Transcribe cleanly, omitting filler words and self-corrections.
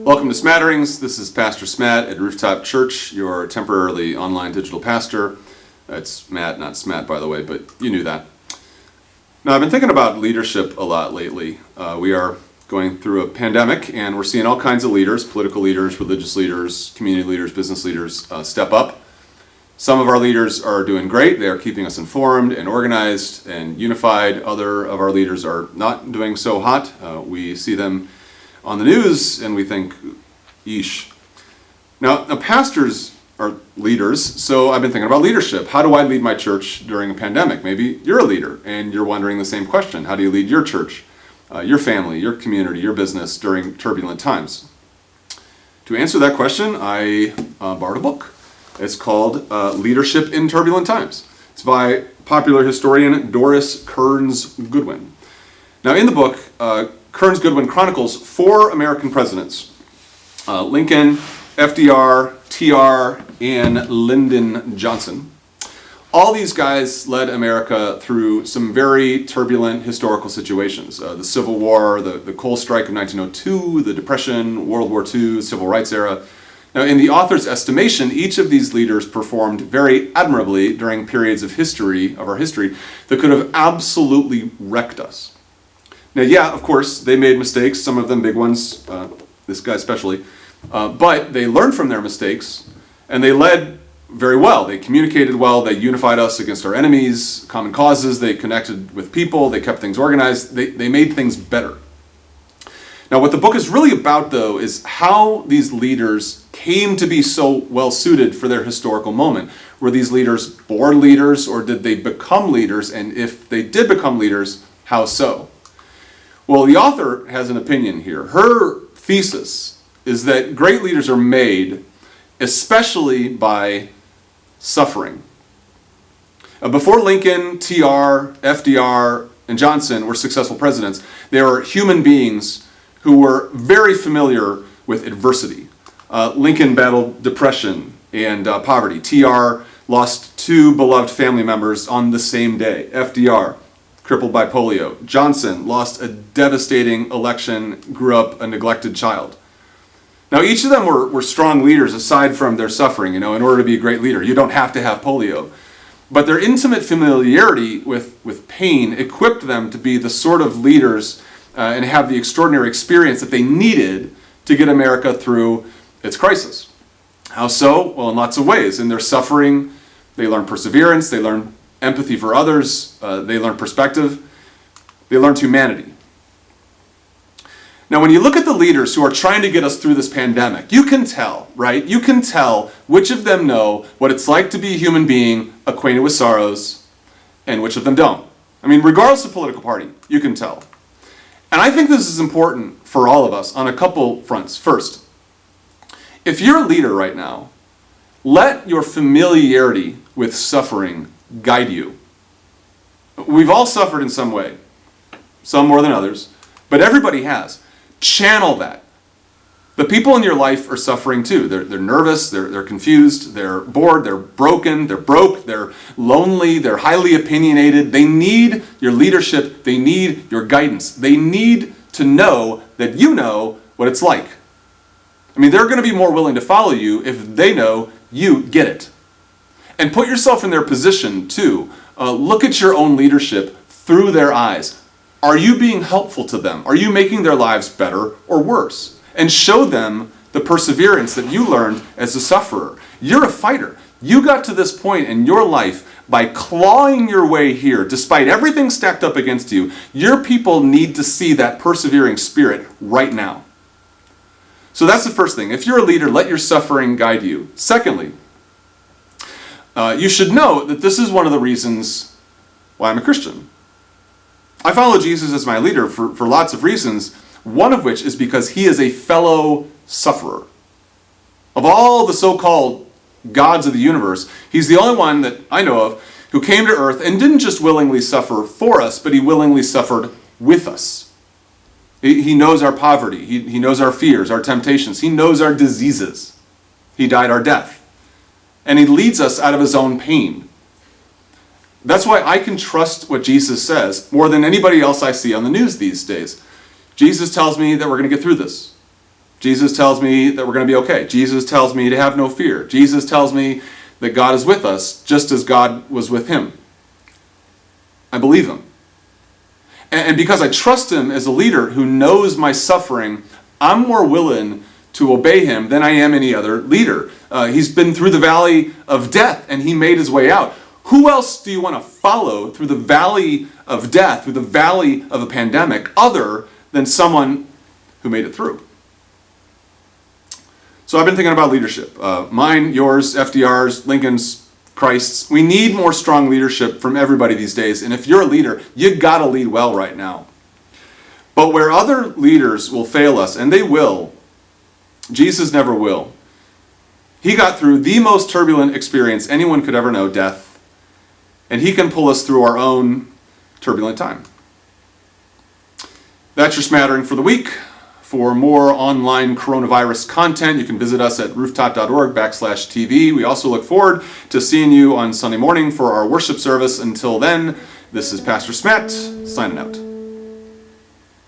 Welcome to Smatterings. This is Pastor Smat at Rooftop Church, your temporarily online digital pastor. It's Matt, not Smat, by the way, but you knew that. Now, I've been thinking about leadership a lot lately. We are going through a pandemic, and we're seeing all kinds of leaders, political leaders, religious leaders, community leaders, business leaders, step up. Some of our leaders are doing great. They are keeping us informed and organized and unified. Other of our leaders are not doing so hot. We see them on the news, and we think, yeesh. Now, pastors are leaders, so I've been thinking about leadership. How do I lead my church during a pandemic? Maybe you're a leader, and you're wondering the same question. How do you lead your church, your family, your community, your business during turbulent times? To answer that question, I borrowed a book. It's called Leadership in Turbulent Times. It's by popular historian Doris Kearns Goodwin. Now, in the book, Kearns Goodwin chronicles 4 American presidents, Lincoln, FDR, TR, and Lyndon Johnson. All these guys led America through some very turbulent historical situations. The Civil War, the coal strike of 1902, the Depression, World War II, Civil Rights era. Now, in the author's estimation, each of these leaders performed very admirably during periods of our history, that could have absolutely wrecked us. Now, yeah, of course, they made mistakes, some of them big ones, this guy especially, but they learned from their mistakes, and they led very well. They communicated well, they unified us against our enemies, common causes, they connected with people, they kept things organized, they made things better. Now, what the book is really about, though, is how these leaders came to be so well suited for their historical moment. Were these leaders born leaders, or did they become leaders? And if they did become leaders, how so? Well, the author has an opinion here. Her thesis is that great leaders are made especially by suffering. Before Lincoln, TR, FDR, and Johnson were successful presidents, they were human beings who were very familiar with adversity. Lincoln battled depression and poverty. TR lost 2 beloved family members on the same day. FDR, crippled by polio. Johnson lost a devastating election, grew up a neglected child. Now, each of them were strong leaders aside from their suffering. In order to be a great leader, you don't have to have polio. But their intimate familiarity with pain equipped them to be the sort of leaders and have the extraordinary experience that they needed to get America through its crisis. How so? Well, in lots of ways. In their suffering, they learned perseverance, they learned empathy for others, they learned perspective, they learned humanity. Now, when you look at the leaders who are trying to get us through this pandemic, you can tell, right? You can tell which of them know what it's like to be a human being acquainted with sorrows and which of them don't. I mean, regardless of political party, you can tell. And I think this is important for all of us on a couple fronts. First, if you're a leader right now, let your familiarity with suffering guide you. We've all suffered in some way, some more than others, but everybody has. Channel that. The people in your life are suffering too. They're nervous, they're confused, they're bored, they're broken, they're broke, they're lonely, they're highly opinionated. They need your leadership, they need your guidance. They need to know that you know what it's like. I mean, they're going to be more willing to follow you if they know you get it. And put yourself in their position too. Look at your own leadership through their eyes. Are you being helpful to them? Are you making their lives better or worse? And show them the perseverance that you learned as a sufferer. You're a fighter. You got to this point in your life by clawing your way here, despite everything stacked up against you. Your people need to see that persevering spirit right now. So that's the first thing. If you're a leader, let your suffering guide you. Secondly, you should know that this is one of the reasons why I'm a Christian. I follow Jesus as my leader for lots of reasons, one of which is because he is a fellow sufferer. Of all the so-called gods of the universe, he's the only one that I know of who came to earth and didn't just willingly suffer for us, but he willingly suffered with us. He knows our poverty. He knows our fears, our temptations. He knows our diseases. He died our death. And he leads us out of his own pain. That's why I can trust what Jesus says more than anybody else I see on the news these days. Jesus tells me that we're going to get through this. Jesus tells me that we're going to be okay. Jesus tells me to have no fear. Jesus tells me that God is with us just as God was with him. I believe him. And because I trust him as a leader who knows my suffering, I'm more willing to obey him than I am any other leader. He's been through the valley of death and he made his way out. Who else do you want to follow through the valley of death, through the valley of a pandemic, other than someone who made it through? So I've been thinking about leadership. Mine, yours, FDR's, Lincoln's, Christ's. We need more strong leadership from everybody these days. And if you're a leader, you got to lead well right now. But where other leaders will fail us, and they will, Jesus never will. He got through the most turbulent experience anyone could ever know, death. And he can pull us through our own turbulent time. That's your smattering for the week. For more online coronavirus content, you can visit us at rooftop.org/TV. We also look forward to seeing you on Sunday morning for our worship service. Until then, this is Pastor Smatt signing out.